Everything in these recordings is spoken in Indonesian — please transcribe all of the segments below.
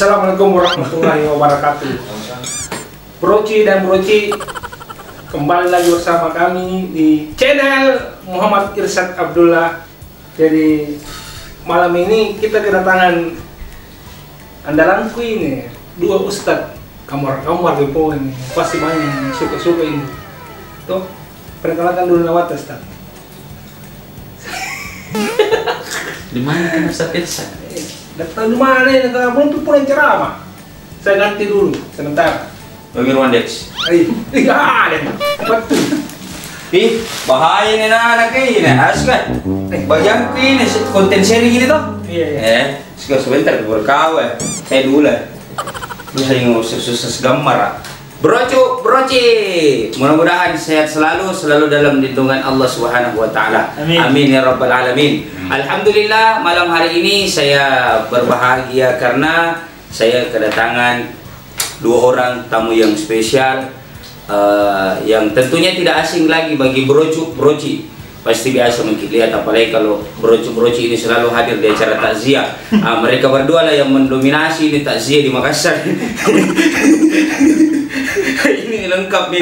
Assalamualaikum warahmatullahi wabarakatuh. Broci dan Broci, kembali lagi bersama kami di channel Muhammad Irsyad Abdullah. Jadi malam ini kita kedatangan andalanku ini, dua ustadz kamar-kamar gitu ini. Pasti banyak yang suka-suka ini. Tuh, perkenalkan dulu nama Ustaz. Di mana kan Ustaz Irsyad? Datang di mana ini? Kalau belum pulang ceramah. Saya ganti dulu sebentar. Bagi ruang Dex. Iya, ada. Betul. Ih, bahaya nih anak ini. Asal. Bayang ini konten sharing gini toh? Iya. Sebentar berkau ya. Saya dulu lah. Bisa susah gambar. Broci, mudah-mudahan sehat selalu dalam lindungan Allah Subhanahu wa taala. Amin ya rabbal alamin. Alhamdulillah, malam hari ini saya berbahagia karena saya kedatangan dua orang tamu yang spesial, yang tentunya tidak asing lagi bagi Broci. Pasti biasa mungkin lihat, apalagi kalau Broci ini selalu hadir di acara takziah. Mereka berdua lah yang mendominasi ini takziah di Makassar. Ini lengkap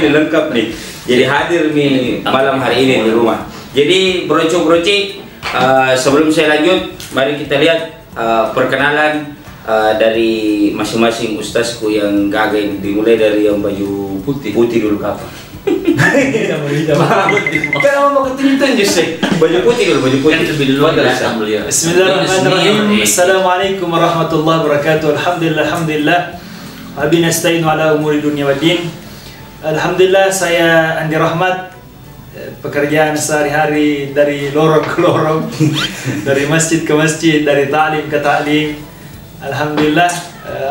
nih. Jadi hadir nih malam hari ini di rumah. Jadi Broci, sebelum saya lanjut, mari kita lihat perkenalan dari masing-masing ustazku yang gagah ini. Dimulai dari yang baju putih dulu kapan? Kenapa mau ketunjukan sih? Baju putih dulu, baju putih lebih dulu. Bismillahirrahmanirrahim. Assalamualaikum warahmatullahi wabarakatuh. Alhamdulillah. Abi nasta'inu ala umuri dunia wa din. Alhamdulillah, saya Andi Rahmat. Pekerjaan sehari-hari dari lorong ke lorong, dari masjid ke masjid, dari ta'lim ke ta'lim. Alhamdulillah,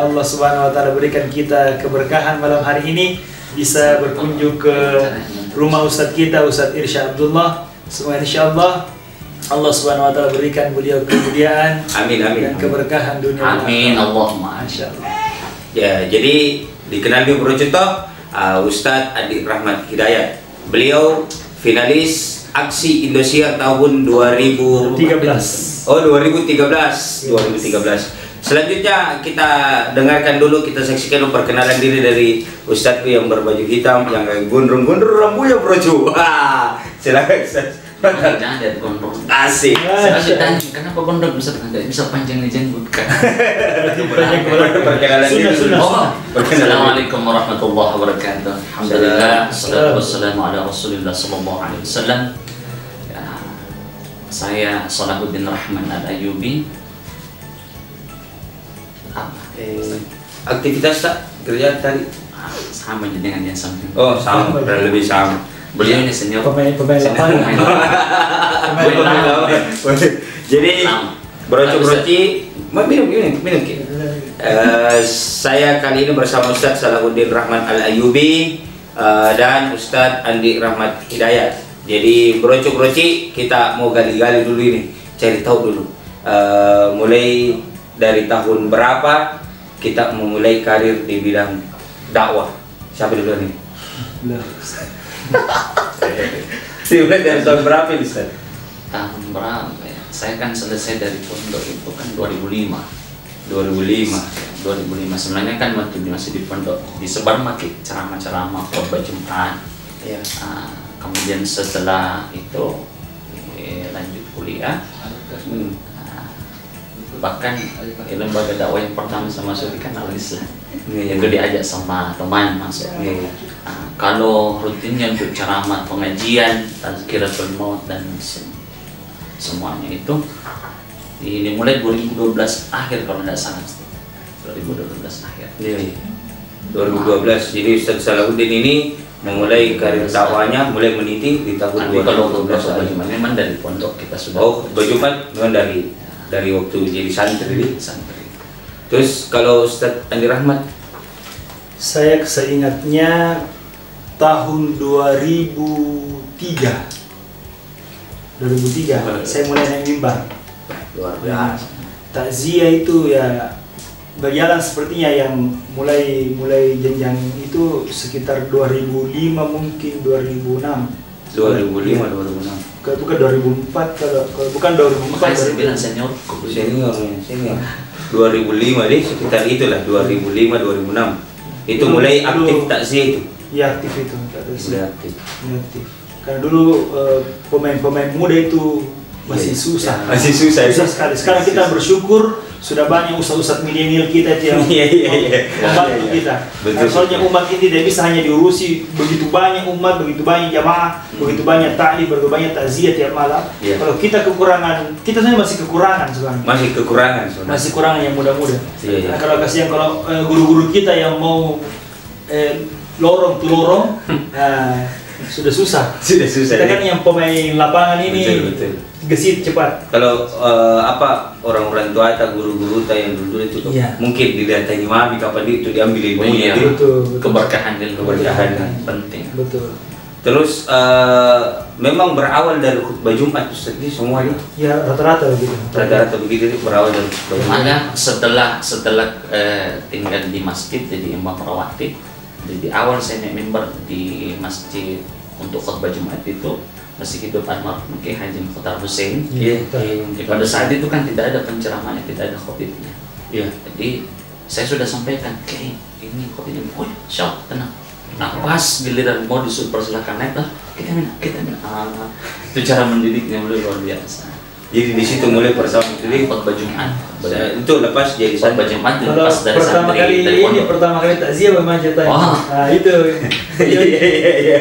Allah Subhanahu wa taala berikan kita keberkahan malam hari ini bisa berkunjung ke rumah Ustadz kita, Ustadz Irsyad Abdullah. Semua insyaallah Allah Subhanahu wa taala berikan beliau kemuliaan, amin, dan keberkahan dunia. Amin, Allahumma insyaallah. Ya, jadi dikenal Bro Contoh, Ustadz Andi Rahmat Hidayat. Beliau finalis Aksi Indosiar tahun 2013. Oh, 2013. Selanjutnya kita dengarkan dulu, kita saksikan perkenalan diri dari Ustadzku yang berbaju hitam, yang gondrong-gondrong rambutnya Bro. Wah, silakan Ustaz. Jangan lihat gondrong. Asik. Saya tanya, kenapa gondrong bisa panjang nih jenggot kan? Perkenalan diri. Assalamualaikum warahmatullahi wabarakatuh. Alhamdulillah, salatu wassalamu ala Rasulillah sallallahu alaihi wasallam. Saya Salahuddin Rahman Al-Ayyubi. Aktivitas tak kerjaan tadi? Sama dengan yang samping. Oh, sama, kurang lebih sama. Beliau ini senior Pemain lapangan. Jadi Broci, minum. Saya kali ini bersama Ustadz Salahuddin Rahman Al-Ayyubi dan Ustadz Andi Rahmat Hidayat. Jadi Broci, kita mau gali-gali dulu ini, cari tahu dulu. Mulai dari tahun berapa kita memulai karir di bidang dakwah? Siapa dulu nih? Dimulai dari tahun berapa ini, Ustaz? Tahun berapa ya? Saya kan selesai dari pondok itu kan 2005. 2005. Sebenarnya kan waktu masih di pondok disebar makin ceramah khotbah Jumat. Ya. Kemudian setelah itu lanjut kuliah. Bahkan lembaga dakwah yang pertama saya masuk kan Al-Islam. Itu diajak sama teman masuk. Kalau rutinnya untuk ceramah, pengajian, tazkiratul maut dan semuanya itu dimulai 2012 akhir kalau tidak salah. 2012 akhir. 2012. Jadi Ustaz Salahuddin ini memulai karir dakwahnya mulai meniti di tahun 2012. Memang dari pondok kita sudah. Oh, Jumat memang dari waktu jadi santri. Terus kalau Ustaz Andi Rahmat? Saya seingatnya tahun 2003 saya mulai naik mimbar. Luar biasa. Takziah itu ya berjalan sepertinya yang mulai jenjang itu sekitar 2005 mungkin 2006. 2005 2006. bukan 2004, kalau bukan 2004. Makanya saya bilang senior. Senior. 2005 deh, sekitar itulah 2005 2006. Itu mulai aktif takziah itu. Iya, aktif itu. Mulai aktif. Aktif. Karena dulu pemain-pemain muda itu masih susah. Masih susah. Susah sekali. Sekarang kita bersyukur sudah banyak ustaz-ustaz milenial kita yang membantu kita. Soalnya umat ini tidak bisa hanya diurusi begitu banyak umat, begitu banyak jamaah, begitu banyak ta'lim, begitu banyak takziah tiap malam. Kalau kita kekurangan, kita sebenarnya masih kekurangan sebenarnya. Masih kekurangan sebenarnya. Masih kekurangan yang muda-muda. Nah, kalau kasihan kalau guru-guru kita yang mau lorong to lorong, sudah susah. Kita kan yang pemain lapangan ini gesit cepat. Kalau orang-orang tua atau guru-guru yang dulu itu mungkin didatangi mami kapan itu diambil ilmunya. Betul. Keberkahan penting. Betul. Terus memang berawal dari khutbah Jumat Ustaz ini semuanya. Ya rata-rata begitu. Rata-rata begitu berawal dari khutbah Jumat. Makanya setelah tinggal di masjid jadi imam rawatib. Jadi awal saya naik mimbar di masjid untuk khutbah Jumat itu masih hidup almarhum Kiai Haji Mukhtar Hussein. Pada saat itu kan tidak ada penceramahnya, tidak ada khotibnya. Jadi saya sudah sampaikan, Kiai ini khotibnya, oh insya Allah tenang. Nah pas giliran mau disuruh persilahkan naik lah, kita minta. Itu cara mendidiknya luar biasa. Jadi di situ mulai bersama itu khutbah Jumat. Itu lepas jadi khutbah Jumat lepas dari pertama kali pertama kali takziah bagaimana ceritanya? Nah itu.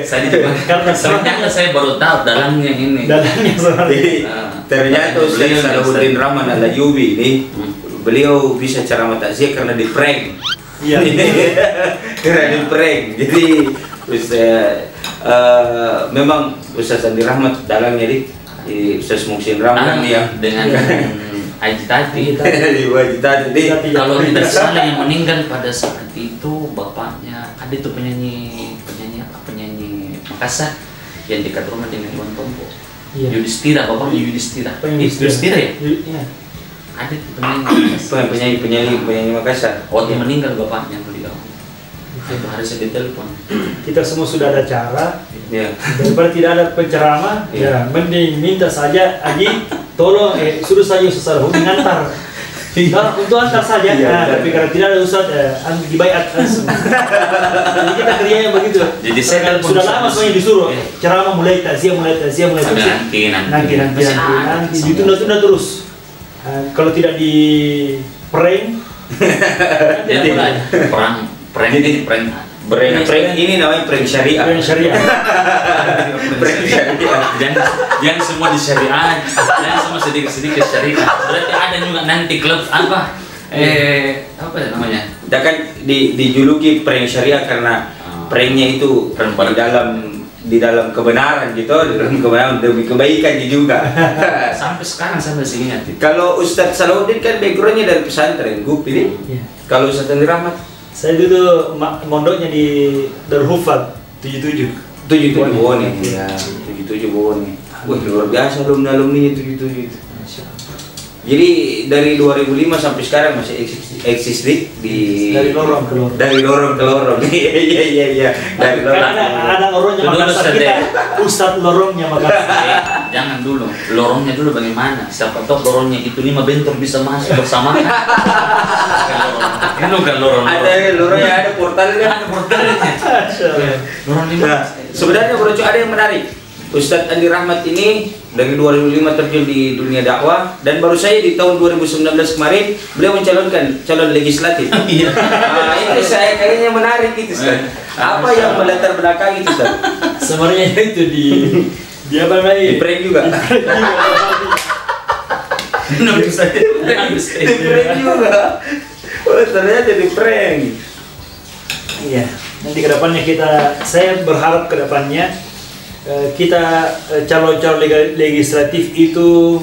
Saya karena ternyata saya baru tahu dalamnya ini. Dalamnya jadi ternyata Ustaz Salahuddin Rahman Al-Ayyubi ini beliau bisa ceramah takziah karena di prank. Iya. Karena di prank. Jadi memang Ustaz Andi Rahmat dalangnya Ustaz Muhsin Ramlan yang dengan Haji Tati. Kalau Kalau tidak salah yang meninggal pada saat itu bapaknya ada itu penyanyi Makassar yang dekat rumah dengan Iwan Tompo. Yudhistira, bapaknya Yudhistira. Yudhistira ya? Ada itu penyanyi Makassar. Waktu meninggal bapaknya beliau. Itu hari saya ditelepon. Kita semua sudah ada cara. Daripada tidak ada penceramah, mending minta saja Aji, tolong suruh saja Ustaz Salahuddin ngantar. Untuk antar saja. Tapi karena tidak ada Ustaz, dibaiat langsung. Jadi kita kerjanya begitu. Jadi saya sudah lama semuanya disuruh ceramah mulai takziah. Nanti ditunda terus. Kalau tidak di prank, jadi prank ini namanya prank syariah. Prank syariah. Jangan semua di syariah, jangan semua sedikit syariah. Berarti ada juga nanti klub apa namanya? Kita kan dijuluki prank syariah karena pranknya itu di dalam kebenaran gitu, di dalam kebenaran demi kebaikan juga. Sampai sekarang saya masih ingat. Kalau Ustaz Salahuddin kan backgroundnya dari pesantren GUP ini. Kalau Ustaz Andi Rahmat, saya dulu mondoknya di Darul Hufad 77 Bone. Ya, 77 Bone. Wah, luar biasa alumni-alumninya 77 itu. Jadi dari 2005 sampai sekarang masih eksis dari lorong ke lorong. Dari lorong ke lorong. Iya. Dari lorong. Ada lorongnya Makassar kita. Ustadz lorongnya Makassar. Jangan dulu. Lorongnya dulu bagaimana? Siapa tahu lorongnya itu 5 bentor bisa masuk bersama. Kan bukan lorong. Ada lorongnya, ada portalnya. Ada portalnya. Lorong 5. Nah, sebenarnya Bro ada yang menarik. Ustadz Andi Rahmat ini dari 2005 terjun di dunia dakwah dan baru saja di tahun 2019 kemarin beliau mencalonkan calon legislatif. Itu saya kayaknya menarik itu Ustaz. Apa yang melatar belakang itu Ustaz? Sebenarnya itu di apa namanya? Di prank juga. Di prank juga. Oh ternyata di prank. Iya. Nanti kedepannya saya berharap kedepannya kita calon-calon legislatif itu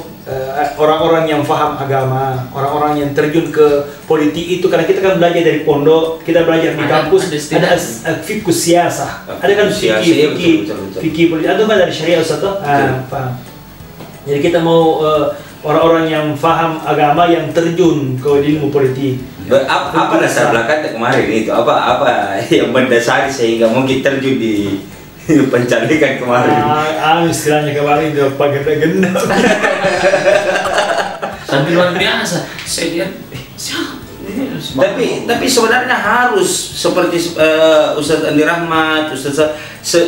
orang-orang yang paham agama, orang-orang yang terjun ke politik itu karena kita kan belajar dari pondok, kita belajar di kampus ada fiqh siasah, ada kan fikih politik, itu kan dari syariah Ustaz toh. Paham. Jadi kita mau orang-orang yang paham agama yang terjun ke ilmu politik. Apa dasar belakang kemarin itu? Apa yang mendasari sehingga mungkin terjun di Pencalekan kemarin. Istilahnya kemarin dia pakai genda. Sambil luar biasa. Saya lihat, siapa? Tapi sebenarnya harus seperti Ustadz Andi Rahmat,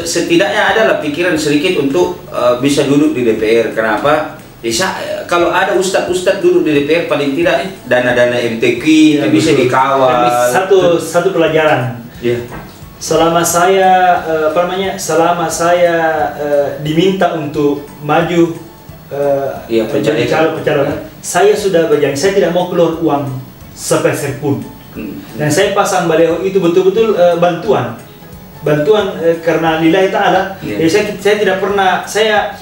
setidaknya adalah pikiran sedikit untuk bisa duduk di DPR. Kenapa? Bisa kalau ada ustadz duduk di DPR, paling tidak dana-dana MTQ itu bisa dikawal. Satu pelajaran. Ya. Selama saya selama saya diminta untuk maju menjadi calon, saya sudah berjanji saya tidak mau keluar uang sepeser pun. Dan saya pasang baliho itu betul-betul bantuan karena lillahi ta'ala. Jadi saya tidak pernah saya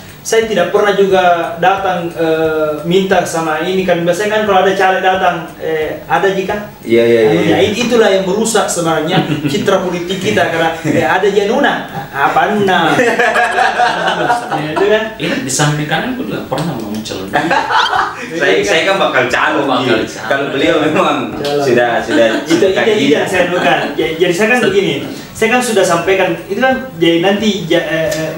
tidak pernah juga datang minta sama ini kan. Biasanya kan kalau ada caleg datang ada jika iya. Itulah yang merusak sebenarnya citra politik kita karena ada januna apa itu kan. Ini di samping kanan aku juga pernah muncul. Saya kan bakal calon. Kalau beliau memang sudah itu yang saya lakukan. Jadi saya kan begini, saya kan sudah sampaikan itu kan, jadi nanti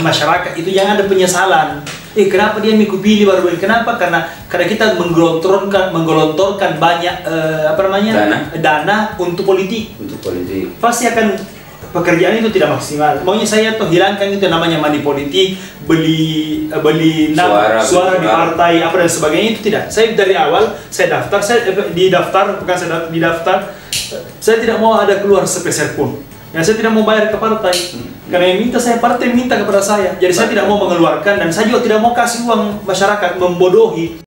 masyarakat itu jangan ada penyesalan. Kenapa dia mikir pilih baru ini? Kenapa? Karena kita menggelontorkan banyak dana untuk politik. Pasti akan pekerjaan itu tidak maksimal. Maunya saya tuh hilangkan itu namanya money politik, beli suara di partai apa dan sebagainya, itu tidak. Saya dari awal saya tidak mau ada keluar sepeser pun. Saya tidak mau bayar ke partai. Karena yang minta saya, partai minta kepada saya. Jadi saya tidak mau mengeluarkan, dan saya juga tidak mau kasih uang masyarakat membodohi.